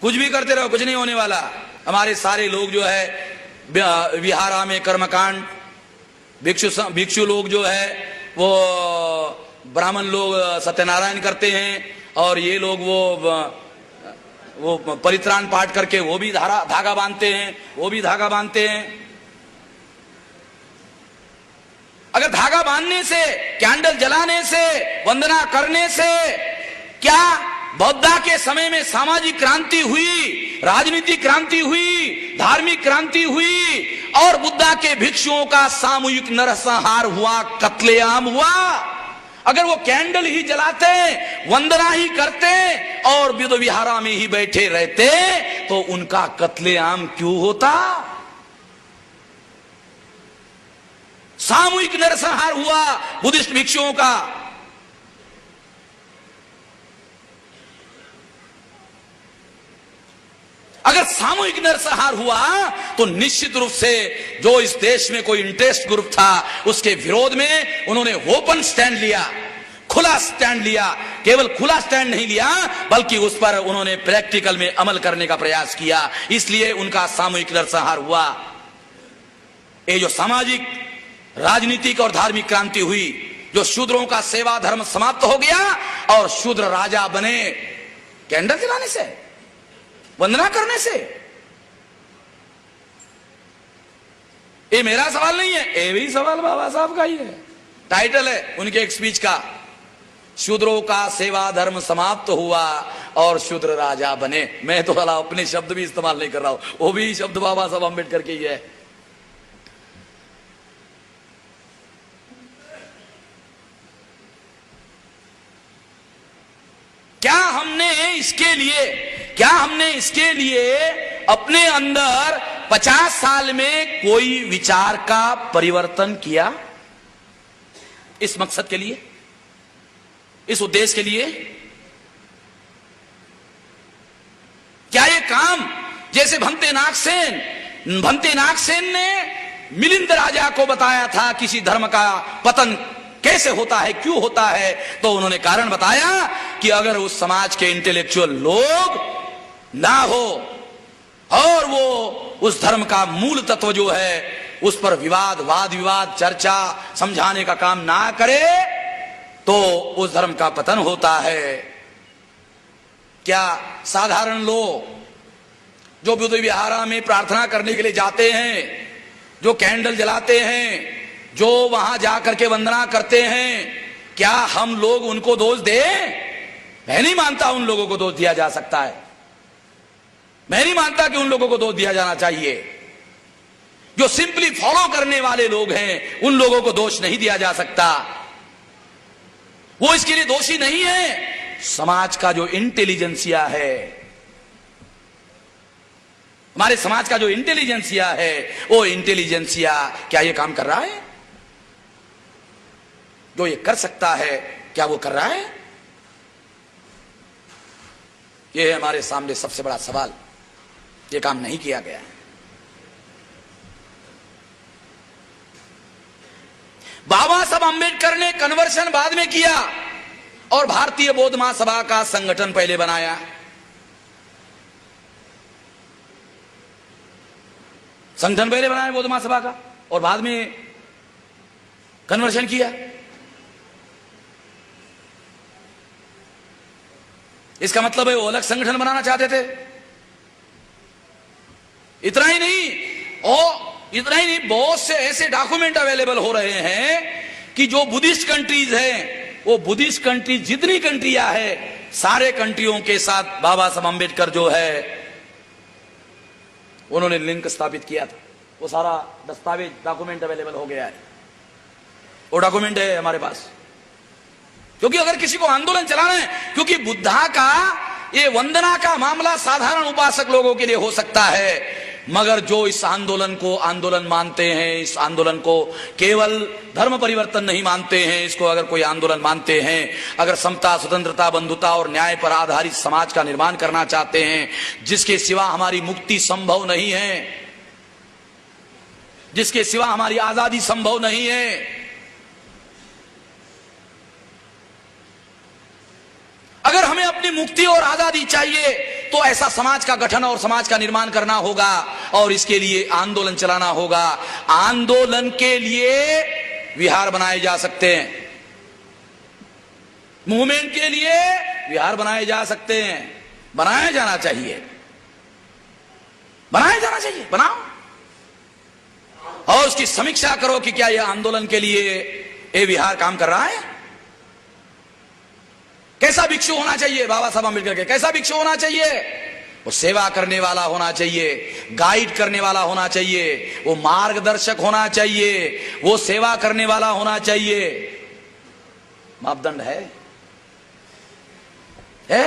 कुछ भी करते रहो, कुछ नहीं होने वाला। हमारे सारे लोग जो है विहारा में कर्मकांड, भिक्षु लोग जो है वो ब्राह्मण लोग सत्यनारायण करते हैं, और ये लोग वो परित्राण पाठ करके वो भी धागा बांधते हैं, वो भी धागा बांधते हैं। अगर धागा बांधने से, कैंडल जलाने से, वंदना करने से क्या बौद्धा के समय में सामाजिक क्रांति हुई, राजनीतिक क्रांति हुई, धार्मिक क्रांति हुई, और बुद्धा के भिक्षुओं का सामूहिक नरसंहार हुआ, कत्लेआम हुआ? अगर वो कैंडल ही जलाते, वंदना ही करते और विद विहारा में ही बैठे रहते तो उनका कत्लेआम क्यों होता? सामूहिक नरसंहार हुआ बुद्धिस्ट भिक्षुओं का। अगर सामूहिक नरसंहार हुआ तो निश्चित रूप से जो इस देश में कोई इंटरेस्ट ग्रुप था उसके विरोध में उन्होंने ओपन स्टैंड लिया, खुला स्टैंड लिया। केवल खुला स्टैंड नहीं लिया बल्कि उस पर उन्होंने प्रैक्टिकल में अमल करने का प्रयास किया, इसलिए उनका सामूहिक नरसंहार हुआ। ये जो सामाजिक, राजनीतिक और धार्मिक क्रांति हुई, जो शूद्रों का सेवा धर्म समाप्त हो गया और शूद्र राजा बने, कैंडल जलाने से, वंदना करने से। ये मेरा सवाल नहीं है, ये भी सवाल बाबा साहब का ही है। टाइटल है उनके एक स्पीच का, शूद्रों का सेवा धर्म समाप्त हुआ और शूद्र राजा बने। मैं तो भला अपने शब्द भी इस्तेमाल नहीं कर रहा हूं, वो भी शब्द बाबा साहब अम्बेडकर के ही है। क्या हमने इसके लिए अपने अंदर 50 साल में कोई विचार का परिवर्तन किया? इस मकसद के लिए, इस उद्देश्य के लिए? क्या ये काम जैसे भंते नागसेन ने मिलिंद राजा को बताया था किसी धर्म का पतन कैसे होता है, क्यों होता है, तो उन्होंने कारण बताया कि अगर उस समाज के इंटेलेक्चुअल लोग ना हो और वो उस धर्म का मूल तत्व जो है उस पर वाद विवाद चर्चा समझाने का काम ना करे तो उस धर्म का पतन होता है। क्या साधारण लोग जो बुद्ध विहारा में प्रार्थना करने के लिए जाते हैं, जो कैंडल जलाते हैं, जो वहां जाकर के वंदना करते हैं, क्या हम लोग उनको दोष दें? मैं नहीं मानता उन लोगों को दोष दिया जा सकता है। मैं नहीं मानता कि उन लोगों को दोष दिया जाना चाहिए। जो सिंपली फॉलो करने वाले लोग हैं उन लोगों को दोष नहीं दिया जा सकता, वो इसके लिए दोषी नहीं है। समाज का जो इंटेलिजेंसिया है, हमारे समाज का जो इंटेलिजेंसिया है, वो इंटेलिजेंसिया क्या ये काम कर रहा है? जो ये कर सकता है क्या वो कर रहा है? ये है हमारे सामने सबसे बड़ा सवाल। ये काम नहीं किया गया है। बाबा साहब अंबेडकर ने कन्वर्शन बाद में किया और भारतीय बौद्ध महासभा का संगठन पहले बनाया। संगठन पहले बनाया बौद्ध महासभा का और बाद में कन्वर्शन किया। इसका मतलब है वो अलग संगठन बनाना चाहते थे। इतना ही नहीं, बहुत से ऐसे डॉक्यूमेंट अवेलेबल हो रहे हैं कि जो बुद्धिस्ट कंट्रीज हैं, वो बुद्धिस्ट कंट्री जितनी कंट्रियां हैं, सारे कंट्रियों के साथ बाबा साहब अम्बेडकर जो है उन्होंने लिंक स्थापित किया था। वो सारा दस्तावेज डॉक्यूमेंट अवेलेबल हो गया है, वो डॉक्यूमेंट है हमारे पास। क्योंकि अगर किसी को आंदोलन चलाना है, क्योंकि बुद्धा का ये वंदना का मामला साधारण उपासक लोगों के लिए हो सकता है, मगर जो इस आंदोलन को आंदोलन मानते हैं, इस आंदोलन को केवल धर्म परिवर्तन नहीं मानते हैं, इसको अगर कोई आंदोलन मानते हैं, अगर समता, स्वतंत्रता, बंधुता और न्याय पर आधारित समाज का निर्माण करना चाहते हैं, जिसके सिवा हमारी मुक्ति संभव नहीं है, जिसके सिवा हमारी आजादी संभव नहीं है, अगर हमें अपनी मुक्ति और आजादी चाहिए तो तो ऐसा समाज का गठन और समाज का निर्माण करना होगा और इसके लिए आंदोलन चलाना होगा। आंदोलन के लिए विहार बनाए जा सकते हैं, मूवमेंट के लिए विहार बनाए जा सकते हैं, बनाया जाना चाहिए, बनाया जाना चाहिए, बनाओ और उसकी समीक्षा करो कि क्या यह आंदोलन के लिए ये विहार काम कर रहा है। कैसा भिक्षु होना चाहिए बाबा साहब अम्बेडकर के, कैसा भिक्षु होना चाहिए? वो सेवा करने वाला होना चाहिए, गाइड करने वाला होना चाहिए, वो मार्गदर्शक होना चाहिए, वो सेवा करने वाला होना चाहिए। मापदंड है,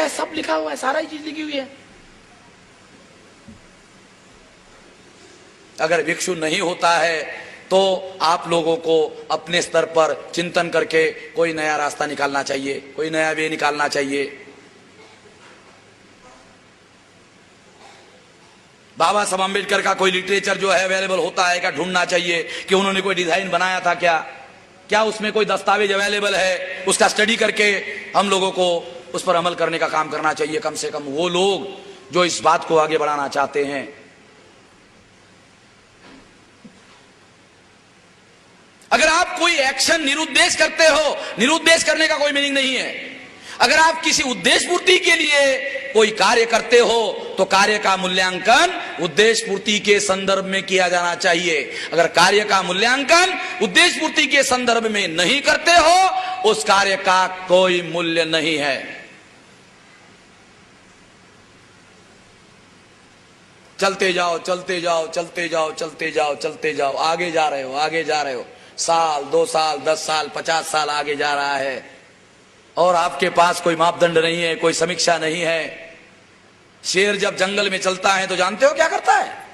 सब लिखा हुआ है, सारा ही चीज लिखी हुई है। अगर भिक्षु नहीं होता है तो आप लोगों को अपने स्तर पर चिंतन करके कोई नया रास्ता निकालना चाहिए, कोई नया वे निकालना चाहिए। बाबा साहब अम्बेडकर का कोई लिटरेचर जो है अवेलेबल होता है क्या, ढूंढना चाहिए कि उन्होंने कोई डिजाइन बनाया था क्या उसमें कोई दस्तावेज अवेलेबल है, उसका स्टडी करके हम लोगों को उस पर अमल करने का काम करना चाहिए। कम से कम वो लोग जो इस बात को आगे बढ़ाना चाहते हैं। अगर आप कोई एक्शन निरुद्देश करते हो, निरुद्देश करने का कोई मीनिंग नहीं है। अगर आप किसी उद्देश्य पूर्ति के लिए कोई कार्य करते हो तो कार्य का मूल्यांकन उद्देश्य पूर्ति के संदर्भ में किया जाना चाहिए। अगर कार्य का मूल्यांकन उद्देश्य पूर्ति के संदर्भ में नहीं करते हो उस कार्य का कोई मूल्य नहीं है। चलते जाओ चलते जाओ चलते जाओ चलते जाओ चलते जाओ, आगे जा रहे हो, आगे जा रहे हो, साल 2 साल 10 साल 50 साल आगे जा रहा है और आपके पास कोई मापदंड नहीं है, कोई समीक्षा नहीं है। शेर जब जंगल में चलता है तो जानते हो क्या करता है?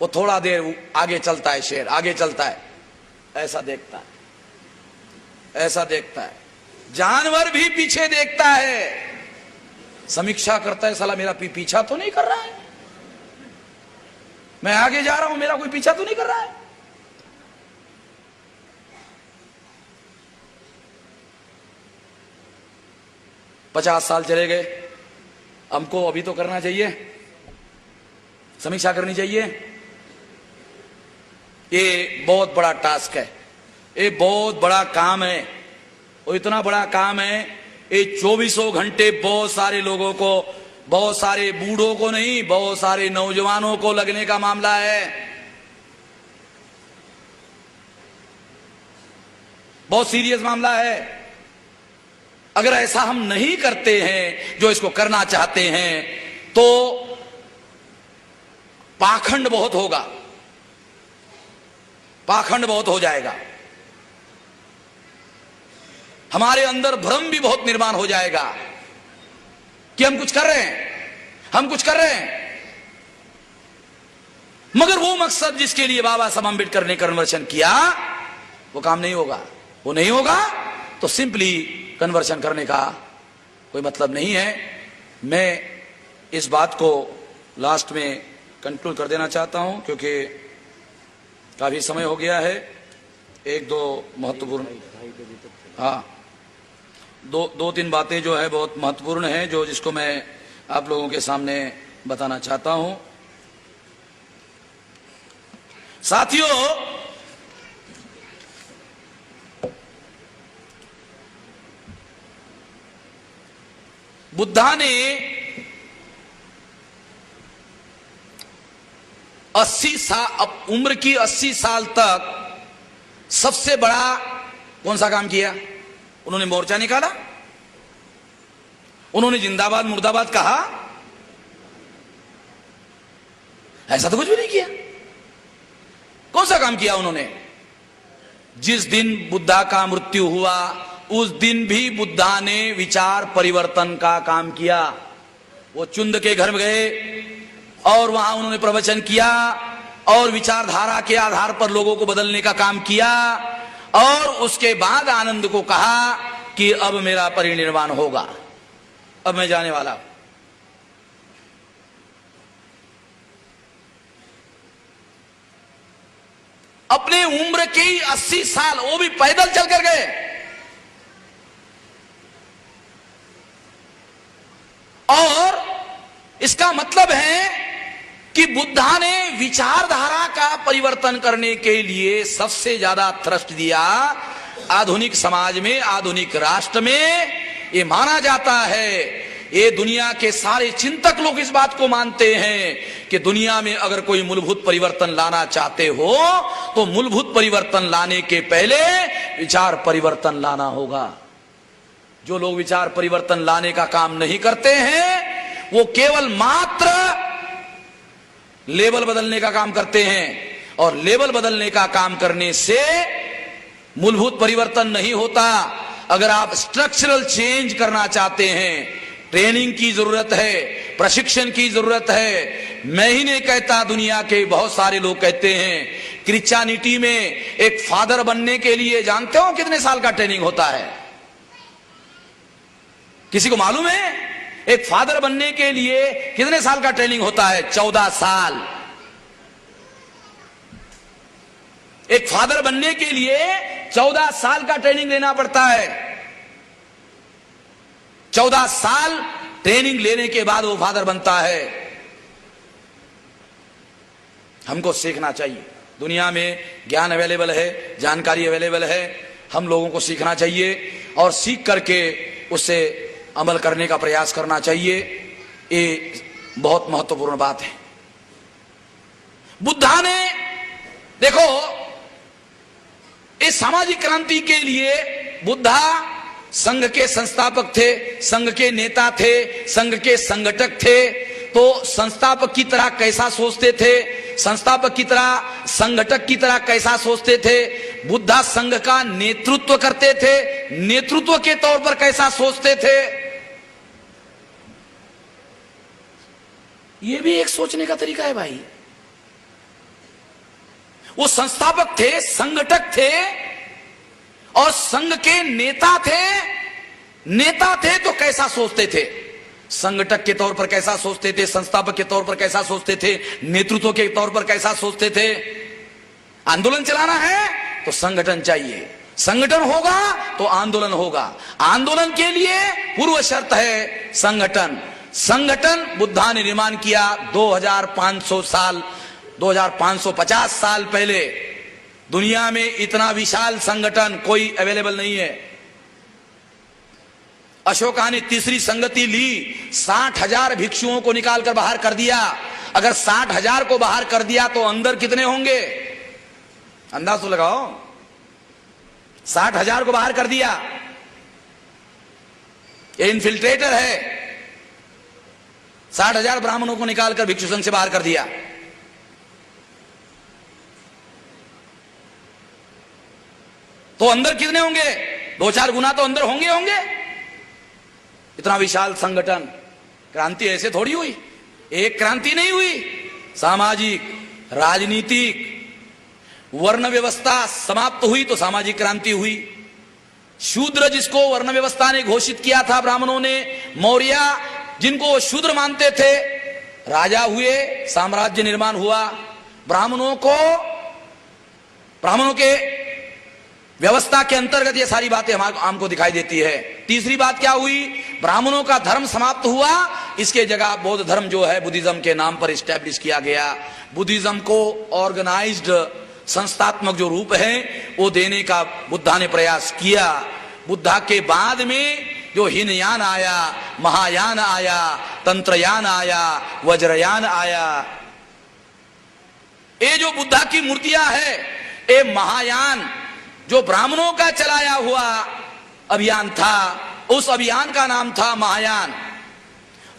वो थोड़ा देर आगे चलता है, शेर आगे चलता है, ऐसा देखता है, ऐसा देखता है। जानवर भी पीछे देखता है, समीक्षा करता है, साला मेरा पीछा तो नहीं कर रहा है, मैं आगे जा रहा हूं, मेरा कोई पीछा तो नहीं कर रहा है। पचास साल चले गए, हमको अभी तो करना चाहिए, समीक्षा करनी चाहिए। ये बहुत बड़ा टास्क है, ये बहुत बड़ा काम है, और इतना बड़ा काम है ये 24 घंटे बहुत सारे लोगों को, बहुत सारे बूढ़ों को नहीं, बहुत सारे नौजवानों को लगने का मामला है। बहुत सीरियस मामला है। अगर ऐसा हम नहीं करते हैं जो इसको करना चाहते हैं तो पाखंड बहुत होगा, पाखंड बहुत हो जाएगा, हमारे अंदर भ्रम भी बहुत निर्माण हो जाएगा कि हम कुछ कर रहे हैं, हम कुछ कर रहे हैं, मगर वो मकसद जिसके लिए बाबा साहब अम्बेडकर ने कन्वर्शन किया वो काम नहीं होगा। वो नहीं होगा तो सिंपली कन्वर्शन करने का कोई मतलब नहीं है। मैं इस बात को लास्ट में कंक्लूड कर देना चाहता हूं क्योंकि काफी समय हो गया है। एक दो महत्वपूर्ण, हाँ, दो तीन बातें जो है बहुत महत्वपूर्ण हैं जो जिसको मैं आप लोगों के सामने बताना चाहता हूं। साथियों, बुद्धा ने 80 साल, अब उम्र की 80 साल तक सबसे बड़ा कौन सा काम किया? उन्होंने मोर्चा निकाला, उन्होंने जिंदाबाद मुर्दाबाद कहा, ऐसा तो कुछ भी नहीं किया। कौन सा काम किया उन्होंने? जिस दिन बुद्धा का मृत्यु हुआ उस दिन भी बुद्धा ने विचार परिवर्तन का काम किया। वो चुंद के घर में गए और वहां उन्होंने प्रवचन किया और विचारधारा के आधार पर लोगों को बदलने का काम किया और उसके बाद आनंद को कहा कि अब मेरा परिनिर्वाण होगा, अब मैं जाने वाला हूं। अपने उम्र के 80 साल वो भी पैदल चलकर गए और इसका मतलब है कि बुद्धा ने विचारधारा का परिवर्तन करने के लिए सबसे ज्यादा थ्रस्ट दिया। आधुनिक समाज में, आधुनिक राष्ट्र में ये माना जाता है, ये दुनिया के सारे चिंतक लोग इस बात को मानते हैं कि दुनिया में अगर कोई मूलभूत परिवर्तन लाना चाहते हो तो मूलभूत परिवर्तन लाने के पहले विचार परिवर्तन लाना होगा। जो लोग विचार परिवर्तन लाने का काम नहीं करते हैं वो केवल मात्र लेबल बदलने का काम करते हैं, और लेबल बदलने का काम करने से मूलभूत परिवर्तन नहीं होता। अगर आप स्ट्रक्चरल चेंज करना चाहते हैं, ट्रेनिंग की जरूरत है, प्रशिक्षण की जरूरत है। मैं ही नहीं कहता, दुनिया के बहुत सारे लोग कहते हैं। क्रिश्चियनिटी में एक फादर बनने के लिए जानते हो कितने साल का ट्रेनिंग होता है? किसी को मालूम है? एक फादर बनने के लिए कितने साल का ट्रेनिंग होता है? 14 साल। एक फादर बनने के लिए 14 साल का ट्रेनिंग लेना पड़ता है। 14 साल ट्रेनिंग लेने के बाद वो फादर बनता है। हमको सीखना चाहिए। दुनिया में ज्ञान अवेलेबल है, जानकारी अवेलेबल है, हम लोगों को सीखना चाहिए और सीख करके उससे अमल करने का प्रयास करना चाहिए। ये बहुत महत्वपूर्ण बात है। बुद्धा ने देखो, इस सामाजिक क्रांति के लिए बुद्धा संघ के संस्थापक थे, संघ के नेता थे, संघ के संगठक थे। तो संस्थापक की तरह कैसा सोचते थे, संस्थापक की तरह, संगठक की तरह कैसा सोचते थे? बुद्धा संघ का नेतृत्व करते थे, नेतृत्व के तौर पर कैसा सोचते थे? यह भी एक सोचने का तरीका है भाई। वो संस्थापक थे, संगठक थे और संघ के नेता थे। नेता थे तो कैसा सोचते थे? संगठक के तौर पर कैसा सोचते थे, संस्थापक के तौर पर कैसा सोचते थे, नेतृत्व के तौर पर कैसा सोचते थे? आंदोलन चलाना है तो संगठन चाहिए, संगठन होगा तो आंदोलन होगा। आंदोलन के लिए पूर्व शर्त है संगठन। संगठन बुद्धा ने निर्माण किया 2550 साल पहले। दुनिया में इतना विशाल संगठन कोई अवेलेबल नहीं है। अशोका ने तीसरी संगति ली, 60,000 भिक्षुओं को निकालकर बाहर कर दिया। अगर 60,000 को बाहर कर दिया तो अंदर कितने होंगे? अंदाज तो लगाओ। 60,000 को बाहर कर दिया, ये इन्फिल्ट्रेटर है। 60,000 ब्राह्मणों को निकालकर भिक्षु संघ से बाहर कर दिया। तो अंदर कितने होंगे? 2-4 गुना तो अंदर होंगे। इतना विशाल संगठन। क्रांति ऐसे थोड़ी हुई, एक क्रांति नहीं हुई। सामाजिक, राजनीतिक, वर्ण व्यवस्था समाप्त हुई तो सामाजिक क्रांति हुई। शूद्र जिसको वर्ण व्यवस्था ने घोषित किया था ब्राह्मणों ने, मौर्य जिनको शूद्र मानते थे, राजा हुए, साम्राज्य निर्माण हुआ। ब्राह्मणों के व्यवस्था के अंतर्गत ये सारी बातें हमको दिखाई देती है। तीसरी बात क्या हुई? ब्राह्मणों का धर्म समाप्त हुआ, इसके जगह बौद्ध धर्म जो है बुद्धिज्म के नाम पर स्टैब्लिश किया गया। बुद्धिज्म को ऑर्गेनाइज्ड संस्थात्मक जो रूप है वो देने का बुद्धा ने प्रयास किया। बुद्धा के बाद में जो हीनयान आया, महायान आया, तंत्रयान आया, वज्रयान आया। ये जो बुद्धा की मूर्तियां है, ये महायान जो ब्राह्मणों का चलाया हुआ अभियान था, उस अभियान का नाम था महायान।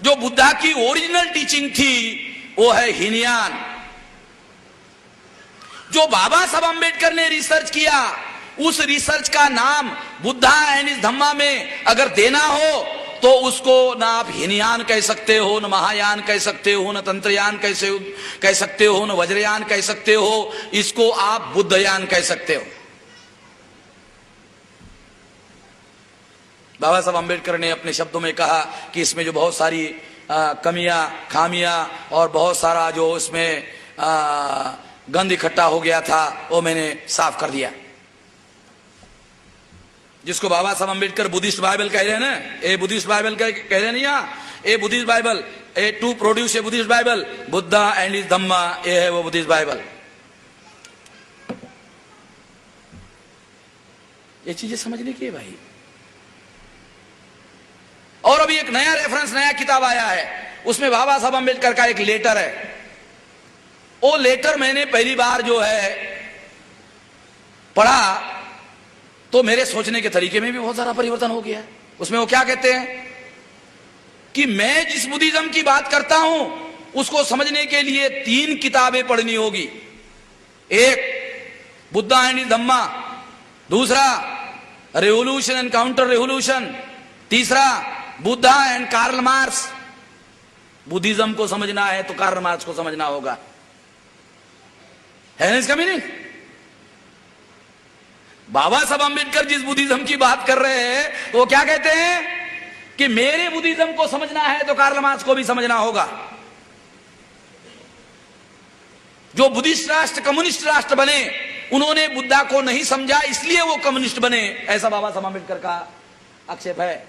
जो बुद्धा की ओरिजिनल टीचिंग थी वो है हीनयान। जो बाबा साहब अम्बेडकर ने रिसर्च किया, उस रिसर्च का नाम बुद्धा एंड इस धम्मा में अगर देना हो तो उसको ना आप हीनयान कह सकते हो, न महायान कह सकते हो, न तंत्रयान कह सकते हो, न वज्रयान कह सकते हो। इसको आप बुद्धयान कह सकते हो। बाबा साहब अम्बेडकर ने अपने शब्दों में कहा कि इसमें जो बहुत सारी कमियां, खामियां और बहुत सारा जो इसमें गंद इकट्ठा हो गया था वो मैंने साफ कर दिया। जिसको बाबा साहब अम्बेडकर बुद्धिस्ट बाइबल कह रहे हैं ना, ये बुद्धिस्ट बाइबल कह रहे हैं नहीं, ये Buddhist Bible to produce a Buddhist Bible, Buddha and his Dhamma, ये है वो बुद्धिस्ट बाइबल। ये चीजें समझने की है भाई। और अभी एक नया रेफरेंस, नया किताब आया है, उसमें बाबा साहब अम्बेडकर का एक लेटर है। वो लेटर मैंने पहली बार जो है पढ़ा तो मेरे सोचने के तरीके में भी बहुत सारा परिवर्तन हो गया। उसमें वो क्या कहते हैं कि मैं जिस बुद्धिज्म की बात करता हूं उसको समझने के लिए 3 किताबें पढ़नी होगी। एक बुद्धा एंड धम्मा, दूसरा रेवोल्यूशन एंड काउंटर रेवोल्यूशन, तीसरा Buddha and Karl Marx. Buddhism को समझना है तो कार्ल मार्क्स को समझना होगा, है ना इसका मीनिंग? बाबा साहब अम्बेडकर जिस बुद्धिज्म की बात कर रहे हैं वो क्या कहते हैं कि मेरे बुद्धिज्म को समझना है तो कार्ल मार्क्स को भी समझना होगा। जो बुद्धिस्ट राष्ट्र कम्युनिस्ट राष्ट्र बने उन्होंने बुद्धा को नहीं समझा, इसलिए वो कम्युनिस्ट बने, ऐसा बाबा साहब अम्बेडकर का आक्षेप है।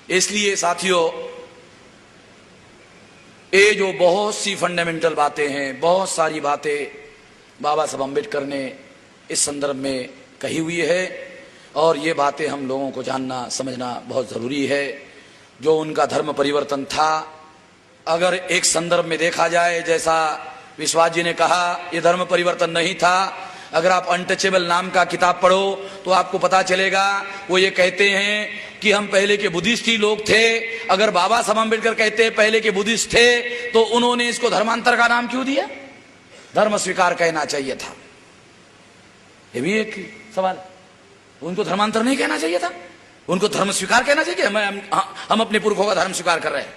इसलिए साथियों, ये जो बहुत सी फंडामेंटल बातें हैं, बहुत सारी बातें बाबा साहब अम्बेडकर ने इस संदर्भ में कही हुई है और ये बातें हम लोगों को जानना समझना बहुत जरूरी है। जो उनका धर्म परिवर्तन था, अगर एक संदर्भ में देखा जाए, जैसा विश्वास जी ने कहा, ये धर्म परिवर्तन नहीं था। अगर आप अनटचेबल नाम का किताब पढ़ो तो आपको पता चलेगा, वो ये कहते हैं कि हम पहले के बुद्धिस्ट ही लोग थे। अगर बाबा साहब अम्बेडकर कहते हैं पहले के बुद्धिस्ट थे तो उन्होंने इसको धर्मांतर का नाम क्यों दिया? धर्म स्वीकार कहना चाहिए था। ये भी एक सवाल। उनको धर्मांतर नहीं कहना चाहिए था, उनको धर्म स्वीकार कहना चाहिए। हम अपने पुरखों का धर्म स्वीकार कर रहे हैं,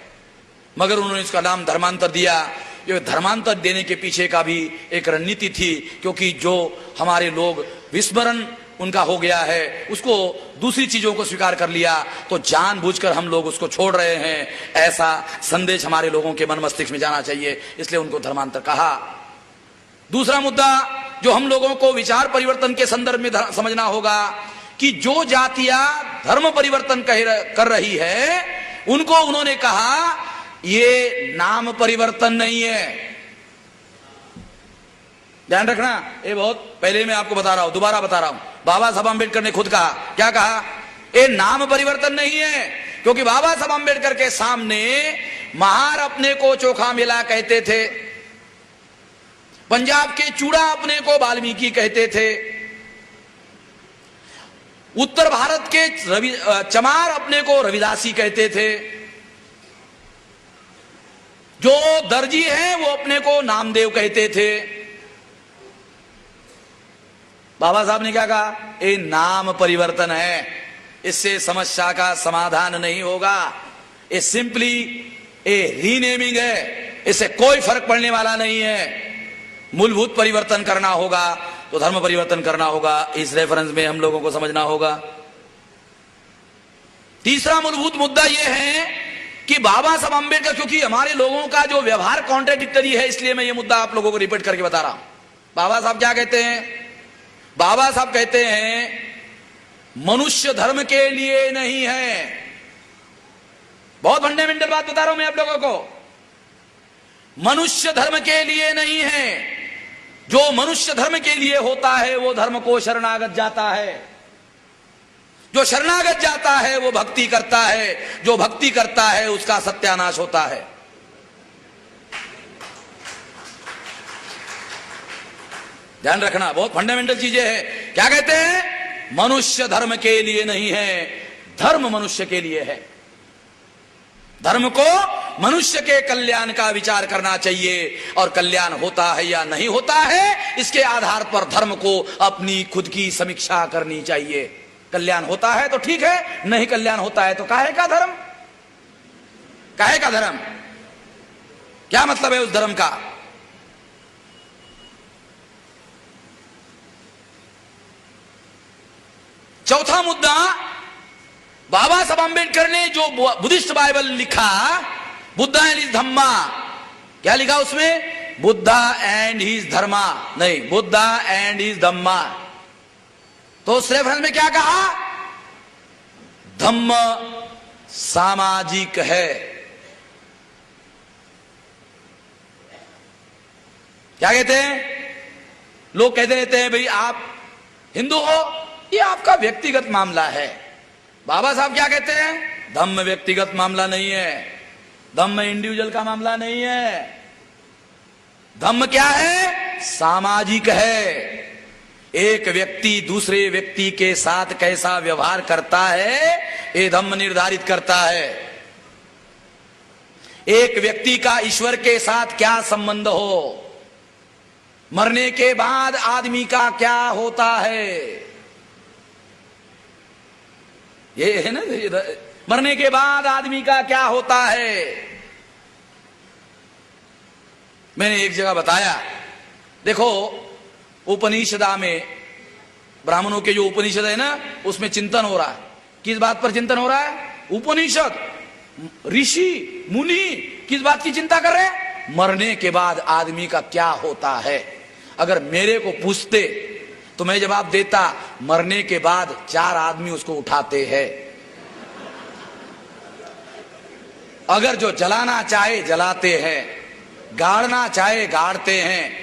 मगर उन्होंने इसका नाम धर्मांतर दिया। ये धर्मांतर देने के पीछे का भी एक रणनीति थी, क्योंकि जो हमारे लोग विस्मरण उनका हो गया है, उसको दूसरी चीजों को स्वीकार कर लिया, तो जानबूझकर हम लोग उसको छोड़ रहे हैं, ऐसा संदेश हमारे लोगों के मन मस्तिष्क में जाना चाहिए, इसलिए उनको धर्मांतर कहा। दूसरा मुद्दा जो हम लोगों को विचार परिवर्तन के संदर्भ में समझना होगा कि जो जातियां धर्म परिवर्तन कर रही है, उनको उन्होंने कहा ये नाम परिवर्तन नहीं है। ध्यान रखना, ये बहुत पहले मैं आपको बता रहा हूं, दोबारा बता रहा हूं। बाबा साहब अम्बेडकर ने खुद कहा, क्या कहा? ये नाम परिवर्तन नहीं है, क्योंकि बाबा साहब अम्बेडकर के सामने महार अपने को चोखा मिला कहते थे, पंजाब के चूड़ा अपने को वाल्मीकि कहते थे, उत्तर भारत के चमार अपने को रविदासी कहते थे, जो दर्जी हैं वो अपने को नामदेव कहते थे। बाबा साहब ने क्या कहा? ये नाम परिवर्तन है, इससे समस्या का समाधान नहीं होगा, ये सिंपली ये रीनेमिंग है, इससे कोई फर्क पड़ने वाला नहीं है। मूलभूत परिवर्तन करना होगा तो धर्म परिवर्तन करना होगा, इस रेफरेंस में हम लोगों को समझना होगा। तीसरा मूलभूत मुद्दा यह है कि बाबा साहब अम्बेडकर, क्योंकि हमारे लोगों का जो व्यवहार कॉन्ट्राडिक्टरी है, इसलिए मैं ये मुद्दा आप लोगों को रिपीट करके बता रहा हूं। बाबा साहब क्या कहते हैं? बाबा साहब कहते हैं मनुष्य धर्म के लिए नहीं है। बहुत फंडामेंटल बात बता रहा हूं मैं आप लोगों को, मनुष्य धर्म के लिए नहीं है। जो मनुष्य धर्म के लिए होता है वो धर्म को शरणागत जाता है, जो शरणागत जाता है वो भक्ति करता है, जो भक्ति करता है उसका सत्यानाश होता है। ध्यान रखना, बहुत फंडामेंटल चीजें हैं। क्या कहते हैं? मनुष्य धर्म के लिए नहीं है, धर्म मनुष्य के लिए है। धर्म को मनुष्य के कल्याण का विचार करना चाहिए, और कल्याण होता है या नहीं होता है इसके आधार पर धर्म को अपनी खुद की समीक्षा करनी चाहिए। कल्याण होता है तो ठीक है, नहीं कल्याण होता है तो काहे का धर्म? काहे का धर्म? क्या मतलब है उस धर्म का? चौथा मुद्दा, बाबा साहब अम्बेडकर ने जो बुद्धिस्ट बाइबल लिखा, बुद्धा एंड हिज धम्मा, क्या लिखा उसमें? बुद्धा एंड हिज धर्मा नहीं, बुद्धा एंड हिज धम्मा। तो उस रेफरेंस में क्या कहा? धम्म सामाजिक है। क्या कहते हैं लोग? कहते रहते हैं भाई आप हिंदू हो, ये आपका व्यक्तिगत मामला है। बाबा साहब क्या कहते हैं? धम्म व्यक्तिगत मामला नहीं है, धम्म इंडिविजुअल का मामला नहीं है। धम्म क्या है? सामाजिक है। एक व्यक्ति दूसरे व्यक्ति के साथ कैसा व्यवहार करता है, ये धम्म निर्धारित करता है। एक व्यक्ति का ईश्वर के साथ क्या संबंध हो, मरने के बाद आदमी का क्या होता है, ये है ना, मरने के बाद आदमी का क्या होता है। मैंने एक जगह बताया, देखो उपनिषदा में, ब्राह्मणों के जो उपनिषद है ना, उसमें चिंतन हो रहा है। किस बात पर चिंतन हो रहा है? उपनिषद, ऋषि मुनि किस बात की चिंता कर रहे हैं? मरने के बाद आदमी का क्या होता है। अगर मेरे को पूछते तो मैं जवाब देता, मरने के बाद 4 आदमी उसको उठाते हैं। अगर जो जलाना चाहे जलाते हैं, गाड़ना चाहे गाड़ते हैं।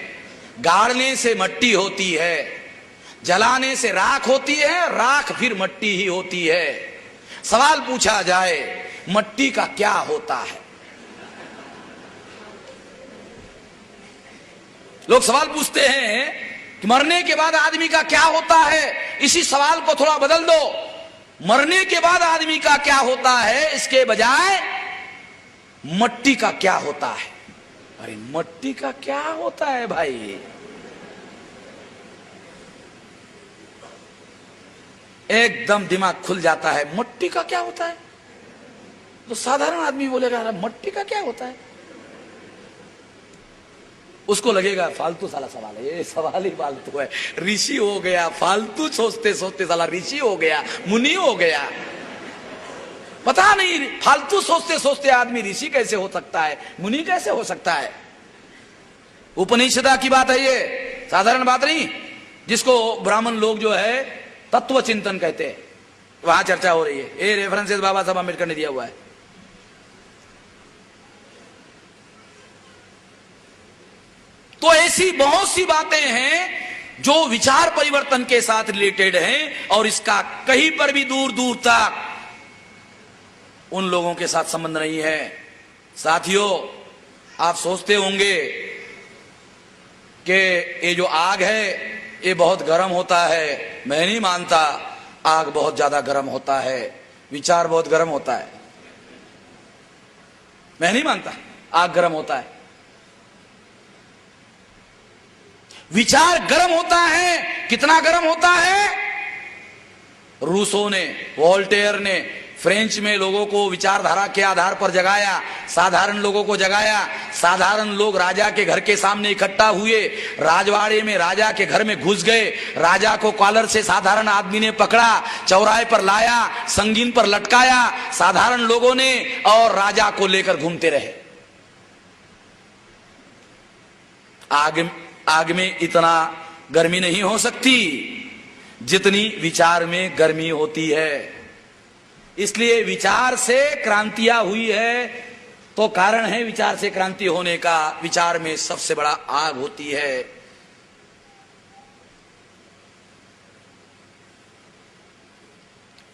गाड़ने से मट्टी होती है, जलाने से राख होती है, राख फिर मट्टी ही होती है। सवाल पूछा जाए मट्टी का क्या होता है, लोग सवाल पूछते हैं कि मरने के बाद आदमी का क्या होता है। इसी सवाल को थोड़ा बदल दो, मरने के बाद आदमी का क्या होता है, इसके बजाय मट्टी का क्या होता है। अरे मट्टी का क्या होता है भाई, एकदम दिमाग खुल जाता है। मट्टी का क्या होता है? तो साधारण आदमी बोलेगा अरे मट्टी का क्या होता है, उसको लगेगा फालतू साला सवाल है, ये सवाल ही फालतू है। ऋषि हो गया, फालतू सोचते सोचते साला ऋषि हो गया, मुनि हो गया। पता नहीं फालतू सोचते सोचते आदमी ऋषि कैसे हो सकता है, मुनि कैसे हो सकता है। उपनिषदा की बात है ये, साधारण बात नहीं, जिसको ब्राह्मण लोग जो है तत्व चिंतन कहते हैं, वहां चर्चा हो रही है। ये रेफरेंसेस बाबा साहब अम्बेडकर ने दिया हुआ है। तो ऐसी बहुत सी बातें हैं जो विचार परिवर्तन के साथ रिलेटेड हैं, और इसका कहीं पर भी दूर दूर तक उन लोगों के साथ संबंध नहीं है। साथियों, आप सोचते होंगे कि ये जो आग है ये बहुत गर्म होता है। मैं नहीं मानता, आग बहुत ज्यादा गर्म होता है, विचार बहुत गर्म होता है। मैं नहीं मानता आग गर्म होता है, विचार गर्म होता है। कितना गर्म होता है? रूसो ने, वोल्टेयर ने फ्रेंच में लोगों को विचारधारा के आधार पर जगाया, साधारण लोगों को जगाया। साधारण लोग राजा के घर के सामने इकट्ठा हुए, राजवाड़े में राजा के घर में घुस गए, राजा को कॉलर से साधारण आदमी ने पकड़ा, चौराहे पर लाया, संगीन पर लटकाया साधारण लोगों ने, और राजा को लेकर घूमते रहे। आग में इतना गर्मी नहीं हो सकती जितनी विचार में गर्मी होती है। इसलिए विचार से क्रांतियां हुई है, तो कारण है विचार से क्रांति होने का, विचार में सबसे बड़ा आग होती है।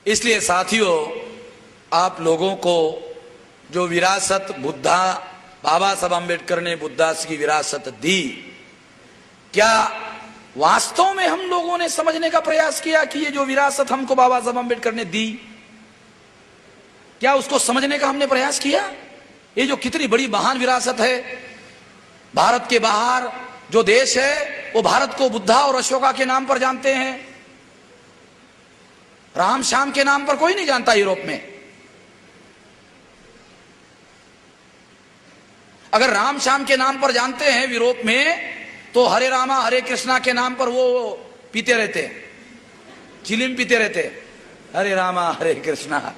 इसलिए साथियों, आप लोगों को जो विरासत बाबा साहब अम्बेडकर ने बुद्धास की विरासत दी, क्या वास्तव में हम लोगों ने समझने का प्रयास किया कि ये जो विरासत हमको बाबा साहब अम्बेडकर ने दी, क्या उसको समझने का हमने प्रयास किया? ये जो कितनी बड़ी महान विरासत है। भारत के बाहर जो देश है वो भारत को बुद्धा और अशोका के नाम पर जानते हैं, राम श्याम के नाम पर कोई नहीं जानता यूरोप में। अगर राम श्याम के नाम पर जानते हैं यूरोप में, तो हरे रामा हरे कृष्णा के नाम पर वो पीते रहते, चिलिम पीते रहते, हरे रामा हरे कृष्णा